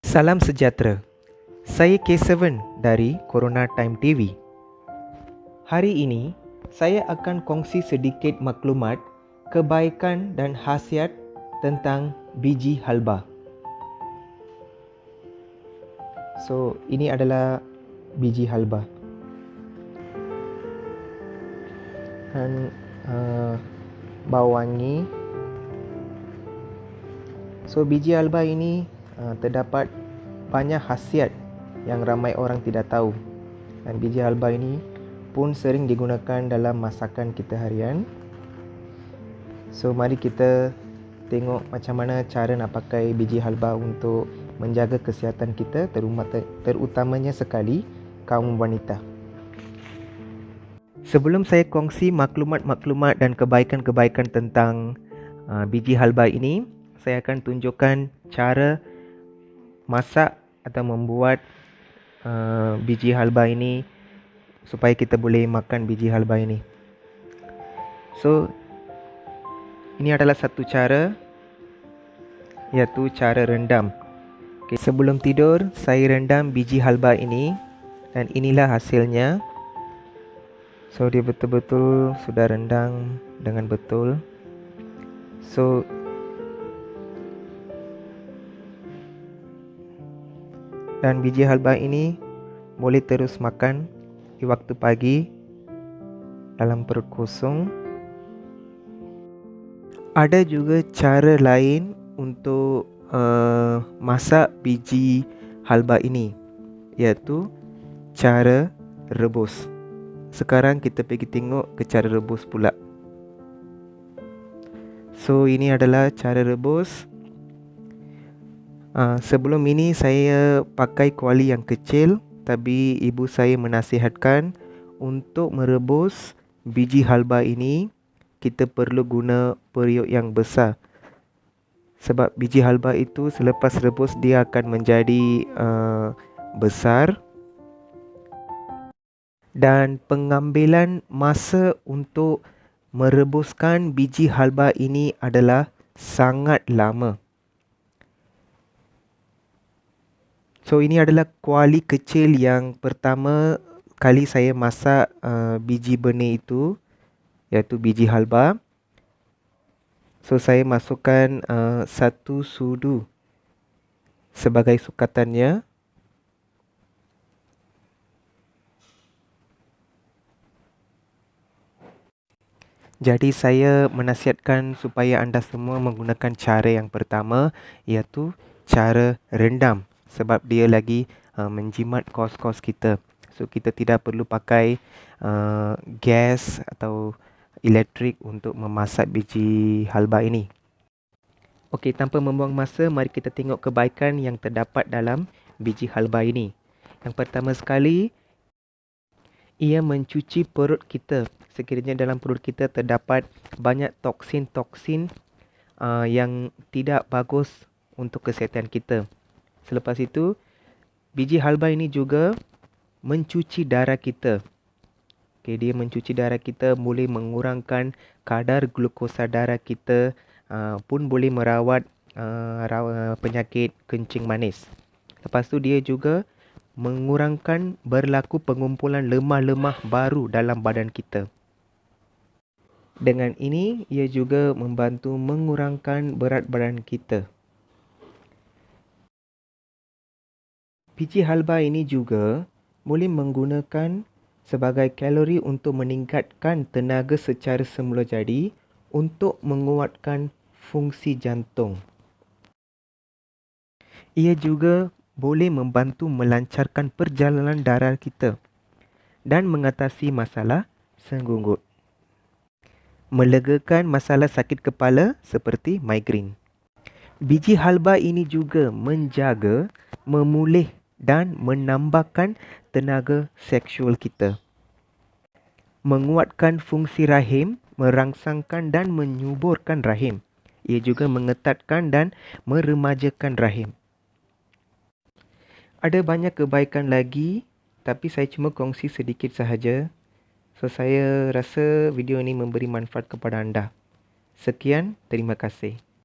Salam sejahtera. Saya K7 dari Corona Time TV. Hari ini, saya akan kongsi sedikit maklumat, kebaikan dan khasiat tentang biji halba. So, ini adalah biji halba. Dan bau wangi. So, biji halba ini terdapat banyak khasiat yang ramai orang tidak tahu. Dan biji halba ini pun sering digunakan dalam masakan kita harian. So, mari kita tengok macam mana cara nak pakai biji halba untuk menjaga kesihatan kita, terutamanya sekali kaum wanita. Sebelum saya kongsi maklumat-maklumat dan kebaikan-kebaikan tentang biji halba ini, saya akan tunjukkan cara masak atau membuat biji halba ini supaya kita boleh makan biji halba ini. So, ini adalah satu cara, iaitu cara rendam. Okay, sebelum tidur, saya rendam biji halba ini dan inilah hasilnya. So, dia betul-betul sudah rendam dengan betul. So, dan biji halba ini boleh terus makan di waktu pagi dalam perut kosong. Ada juga cara lain untuk masak biji halba ini, iaitu cara rebus. Sekarang kita pergi tengok ke cara rebus pula. So, ini adalah cara rebus. Sebelum ini saya pakai kuali yang kecil, tapi ibu saya menasihatkan untuk merebus biji halba ini kita perlu guna periuk yang besar. Sebab biji halba itu selepas rebus dia akan menjadi besar. Dan pengambilan masa untuk merebuskan biji halba ini adalah sangat lama. So, ini adalah kuali kecil yang pertama kali saya masak biji benih itu, iaitu biji halba. So, saya masukkan 1 sudu sebagai sukatannya. Jadi saya menasihatkan supaya anda semua menggunakan cara yang pertama, iaitu cara rendam. Sebab dia lagi menjimat kos-kos kita. So, kita tidak perlu pakai gas atau elektrik untuk memasak biji halba ini. Okey, tanpa membuang masa, mari kita tengok kebaikan yang terdapat dalam biji halba ini. Yang pertama sekali, ia mencuci perut kita. Sekiranya dalam perut kita terdapat banyak toksin-toksin yang tidak bagus untuk kesihatan kita. Selepas itu, biji halba ini juga mencuci darah kita. Okay, dia mencuci darah kita, boleh mengurangkan kadar glukosa darah kita, pun boleh merawat penyakit kencing manis. Lepas tu dia juga mengurangkan berlaku pengumpulan lemah-lemah baru dalam badan kita. Dengan ini, ia juga membantu mengurangkan berat badan kita. Biji halba ini juga boleh menggunakan sebagai kalori untuk meningkatkan tenaga secara semula jadi untuk menguatkan fungsi jantung. Ia juga boleh membantu melancarkan perjalanan darah kita dan mengatasi masalah senggungut. Melegakan masalah sakit kepala seperti migrain. Biji halba ini juga menjaga, memulih dan menambahkan tenaga seksual kita. Menguatkan fungsi rahim, merangsangkan dan menyuburkan rahim. Ia juga mengetatkan dan meremajakan rahim. Ada banyak kebaikan lagi, tapi saya cuma kongsi sedikit sahaja. So, saya rasa video ini memberi manfaat kepada anda. Sekian, terima kasih.